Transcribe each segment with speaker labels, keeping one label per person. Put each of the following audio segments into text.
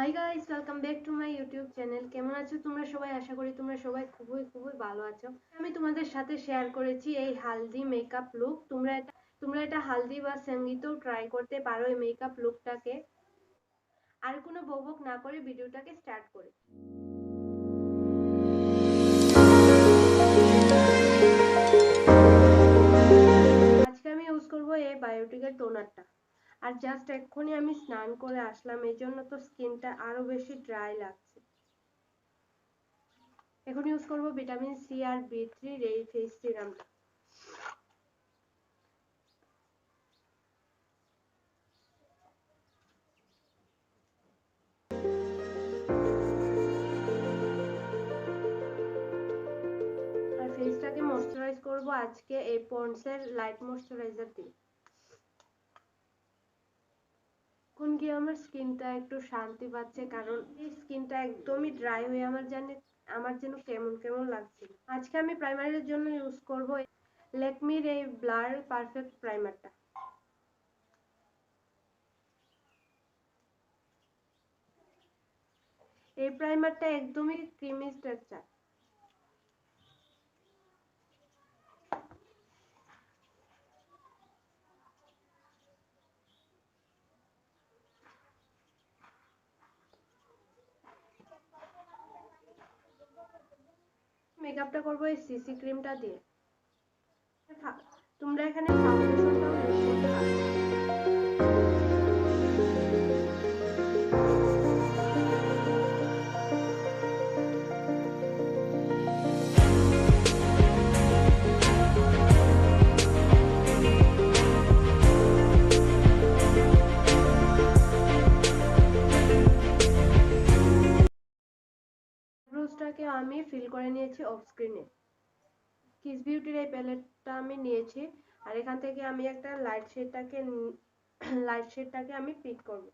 Speaker 1: Hi guys, welcome back to my YouTube channel. কেমন আছো তোমরা সবাই? আশা করি তোমরা সবাই খুবই ভালো আছো। আমি তোমাদের সাথে শেয়ার করেছি এই হালদি মেকআপ লুক। তোমরা এটা হালদি বা সঙ্গীতেও ট্রাই করতে পারো এই মেকআপ লুকটাকে। আর কোনো বকবক না করে ভিডিওটাকে স্টার্ট করি। আজকে আমি ইউজ করব এই বায়োটিকের টোনারটা। আর জাস্ট এক্ষুনি আমি স্নান করে আসলাম, এই জন্য তো স্কিনটা আরো বেশি ড্রাই লাগছে। এখন ইউজ করব ভিটামিন সি আর বি3 এই ফেস সিরামটা। আর ফেসটাকে ময়শ্চারাইজ করব আজকে এই পন্ডসের লাইট ময়শ্চারাইজার দিয়ে। এখন কি আমার স্কিনটা একটু শান্তি পাচ্ছে, কারণ এই স্কিনটা একদমই ড্রাই হয়ে আমার যেন কেমন কেমন লাগছিল। আজকে আমি প্রাইমারের জন্য ইউজ করব ল্যাকমির এই ব্লার পারফেক্ট প্রাইমারটা। এই প্রাইমারটা একদমই ক্রিমি স্ট্রাকচার। মেকআপটা করবো এই সিসি ক্রিমটা দিয়ে। তোমরা এখানে ফাউন্ডেশনটাও ইউজ করতে পারো। ব্রুশটাকে আমি ফিল করে নিয়েছি অফ স্ক্রিনে। কিস বিউটির এই প্যালেটটা আমি নিয়েছি, আর এখান থেকে আমি একটা লাইট শেডটাকে আমি পিক করব।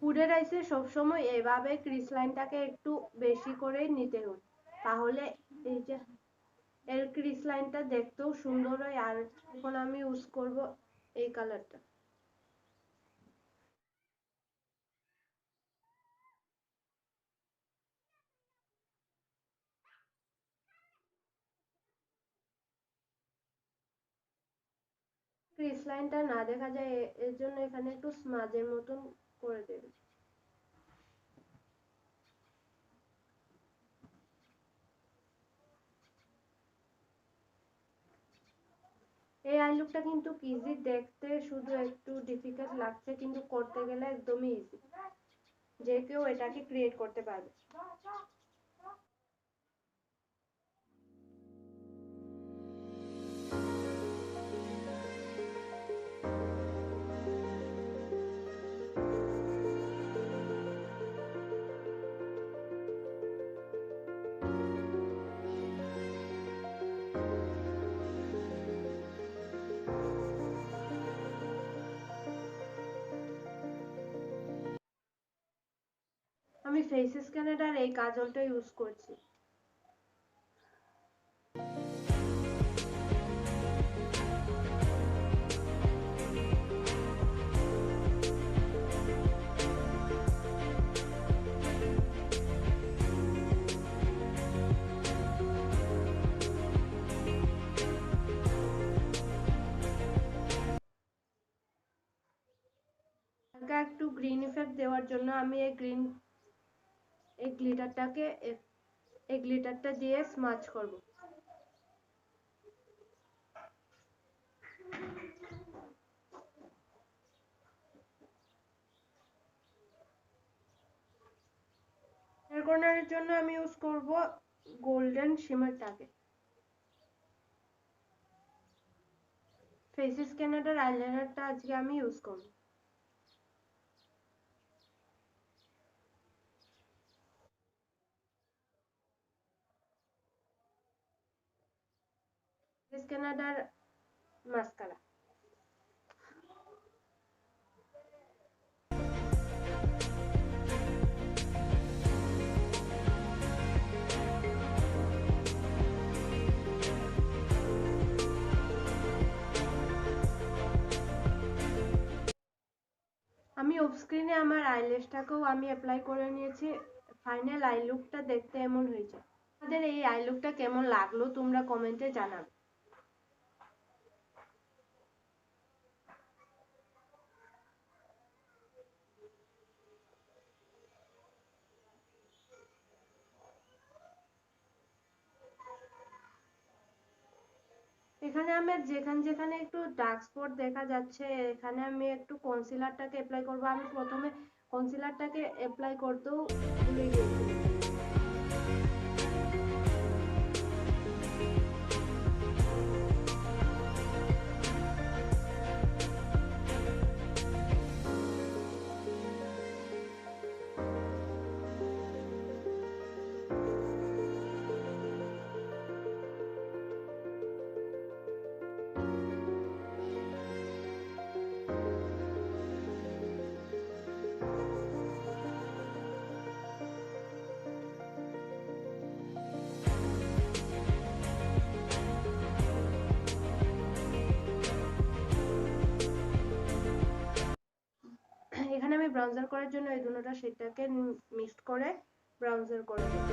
Speaker 1: হুডের আইসে সবসময় এভাবে ক্রিস লাইনটাকে একটু বেশি করে নিতে হয়, তাহলে এই যে এর ক্রিস লাইনটা দেখতেও সুন্দর হয়। আর এখন আমি ইউজ করব এই কালারটা। ক্রিস লাইনটা না দেখা যায় এর জন্য এখানে একটু স্মাজের মতন করে দেবে। এই আই লুকটা কিন্তু ইজি, দেখতে শুধু একটু ডিফিকাল্ট লাগছে, কিন্তু করতে গেলে একদমই ইজি। যে কেউ এটাকে ক্রিয়েট করতে পারবে। আমি ফেস স্ক্যানার এই কাজলটা ইউজ করছি। হালকা একটু গ্রিন ইফেক্ট দেওয়ার জন্য আমি এই গ্লিটারটা দিয়ে স্মাচ করব। হেয়ার কর্নারের জন্য আমি ইউজ করব গোল্ডেন শিমারটাকে। ফেস স্ক্যানার আইলাইনারটা আজকে আমি ইউজ করব। Face scanner mascara. আমি অফ স্ক্রিনে আমার আইল্যাশটাকেও আমি অ্যাপ্লাই করে নিয়েছি। ফাইনাল আই লুকটা দেখতে এমন হয়েছে। তোমাদের এই আই লুকটা কেমন লাগলো তোমরা কমেন্টে জানাবে। এখানে আমার যেখানে একটু ডার্ক স্পট দেখা যাচ্ছে এখানে আমি একটু কনসিলারটাকে অ্যাপ্লাই করব। আমি প্রথমে কনসিলারটাকে অ্যাপ্লাই করতেও ভুলে গিয়েছিলাম। এখানে আমি ব্রাউজার করার জন্য এই দুটোটা সেটাকে মিক্স করে ব্রাউজার করে দেব।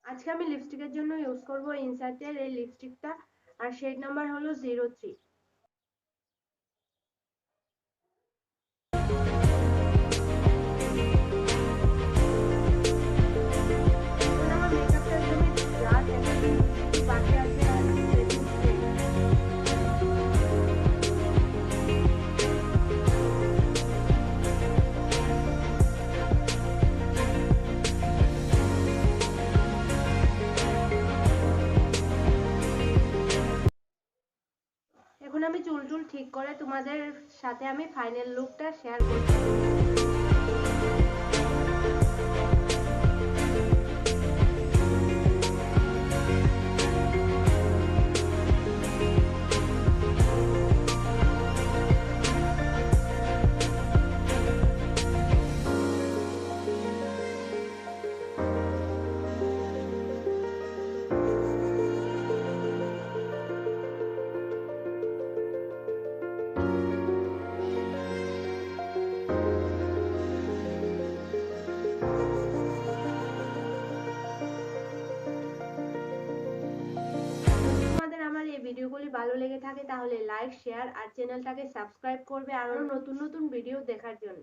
Speaker 1: আজকে আমি লিপস্টিকের জন্য ইউজ করব ইনসার্টের এই লিপস্টিকটা, আর শেড নাম্বার হলো 03। আমার মেকআপটা একদমই লাস্ট একটা বাকি আছে আর এখন আমি চুল ঠিক করে তোমাদের সাথে আমি ফাইনাল লুকটা শেয়ার করছি। যদি ভালো লেগে থাকে তাহলে লাইক, শেয়ার আর চ্যানেলটাকে সাবস্ক্রাইব করবে আরো নতুন নতুন ভিডিও দেখার জন্য।